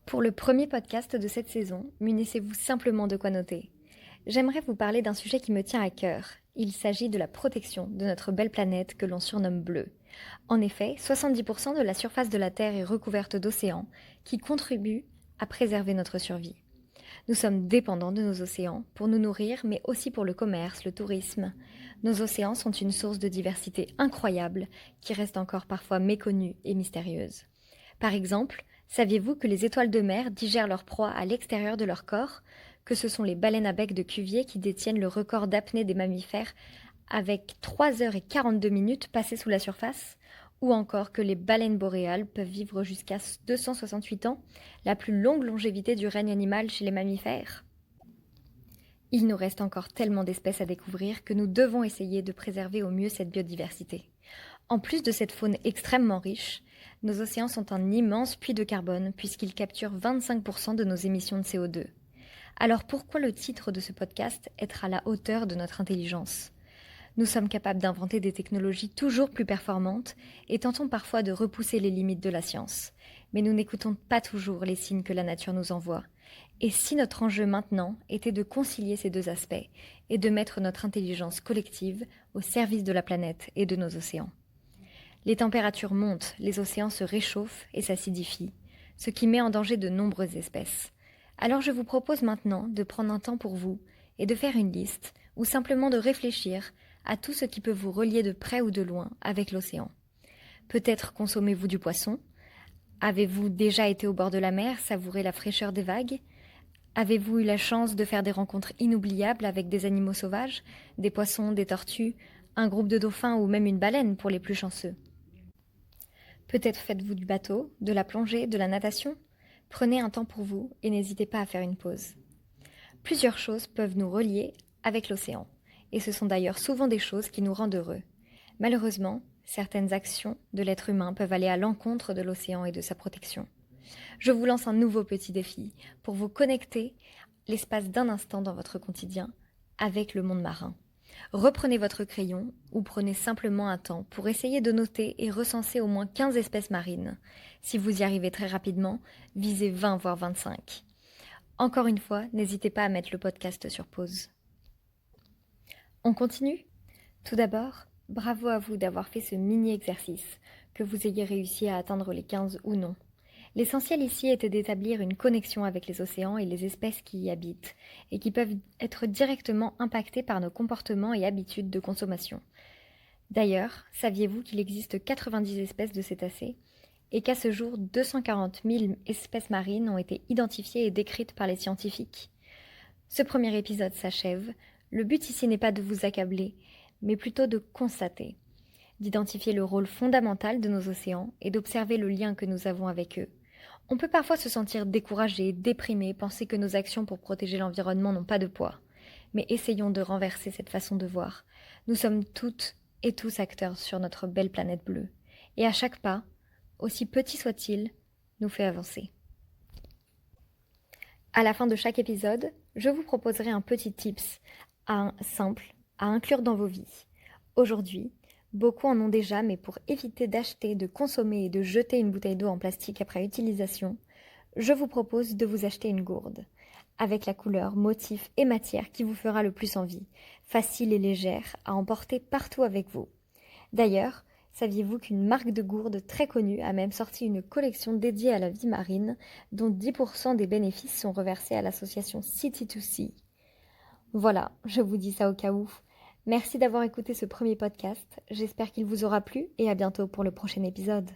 Pour le premier podcast de cette saison, munissez-vous simplement de quoi noter. J'aimerais vous parler d'un sujet qui me tient à cœur. Il s'agit de la protection de notre belle planète que l'on surnomme bleue. En effet, 70% de la surface de la Terre est recouverte d'océans qui contribuent à préserver notre survie. Nous sommes dépendants de nos océans pour nous nourrir, mais aussi pour le commerce, le tourisme. Nos océans sont une source de diversité incroyable qui reste encore parfois méconnue et mystérieuse. Par exemple, saviez-vous que les étoiles de mer digèrent leur proie à l'extérieur de leur corps, que ce sont les baleines à bec de Cuvier qui détiennent le record d'apnée des mammifères avec 3 heures et 42 minutes passées sous la surface, ou encore que les baleines boréales peuvent vivre jusqu'à 268 ans, la plus longue longévité du règne animal chez les mammifères? Il nous reste encore tellement d'espèces à découvrir que nous devons essayer de préserver au mieux cette biodiversité. En plus de cette faune extrêmement riche, nos océans sont un immense puits de carbone puisqu'ils capturent 25% de nos émissions de CO2. Alors pourquoi le titre de ce podcast être à la hauteur de notre intelligence? Nous sommes capables d'inventer des technologies toujours plus performantes et tentons parfois de repousser les limites de la science. Mais nous n'écoutons pas toujours les signes que la nature nous envoie. Et si notre enjeu maintenant était de concilier ces deux aspects et de mettre notre intelligence collective au service de la planète et de nos océans? Les températures montent, les océans se réchauffent et s'acidifient, ce qui met en danger de nombreuses espèces. Alors je vous propose maintenant de prendre un temps pour vous et de faire une liste ou simplement de réfléchir à tout ce qui peut vous relier de près ou de loin avec l'océan. Peut-être consommez-vous du poisson? Avez-vous déjà été au bord de la mer, savourer la fraîcheur des vagues? Avez-vous eu la chance de faire des rencontres inoubliables avec des animaux sauvages, des poissons, des tortues, un groupe de dauphins ou même une baleine pour les plus chanceux? Peut-être faites-vous du bateau, de la plongée, de la natation? Prenez un temps pour vous et n'hésitez pas à faire une pause. Plusieurs choses peuvent nous relier avec l'océan, et ce sont d'ailleurs souvent des choses qui nous rendent heureux. Malheureusement, certaines actions de l'être humain peuvent aller à l'encontre de l'océan et de sa protection. Je vous lance un nouveau petit défi pour vous connecter l'espace d'un instant dans votre quotidien avec le monde marin. Reprenez votre crayon ou prenez simplement un temps pour essayer de noter et recenser au moins 15 espèces marines. Si vous y arrivez très rapidement, visez 20 voire 25. Encore une fois, n'hésitez pas à mettre le podcast sur pause. On continue? Tout d'abord, bravo à vous d'avoir fait ce mini-exercice, que vous ayez réussi à atteindre les 15 ou non. L'essentiel ici était d'établir une connexion avec les océans et les espèces qui y habitent, et qui peuvent être directement impactées par nos comportements et habitudes de consommation. D'ailleurs, saviez-vous qu'il existe 90 espèces de cétacés, et qu'à ce jour, 240 000 espèces marines ont été identifiées et décrites par les scientifiques? Ce premier épisode s'achève. Le but ici n'est pas de vous accabler, mais plutôt de constater, d'identifier le rôle fondamental de nos océans et d'observer le lien que nous avons avec eux. On peut parfois se sentir découragé, déprimé, penser que nos actions pour protéger l'environnement n'ont pas de poids. Mais essayons de renverser cette façon de voir. Nous sommes toutes et tous acteurs sur notre belle planète bleue. Et à chaque pas, aussi petit soit-il, nous fait avancer. À la fin de chaque épisode, je vous proposerai un petit tips simple à inclure dans vos vies. Aujourd'hui, beaucoup en ont déjà, mais pour éviter d'acheter, de consommer et de jeter une bouteille d'eau en plastique après utilisation, je vous propose de vous acheter une gourde, avec la couleur, motif et matière qui vous fera le plus envie, facile et légère à emporter partout avec vous. D'ailleurs, saviez-vous qu'une marque de gourde très connue a même sorti une collection dédiée à la vie marine, dont 10% des bénéfices sont reversés à l'association Sea2Sea? Voilà, je vous dis ça au cas où. Merci d'avoir écouté ce premier podcast, j'espère qu'il vous aura plu et à bientôt pour le prochain épisode.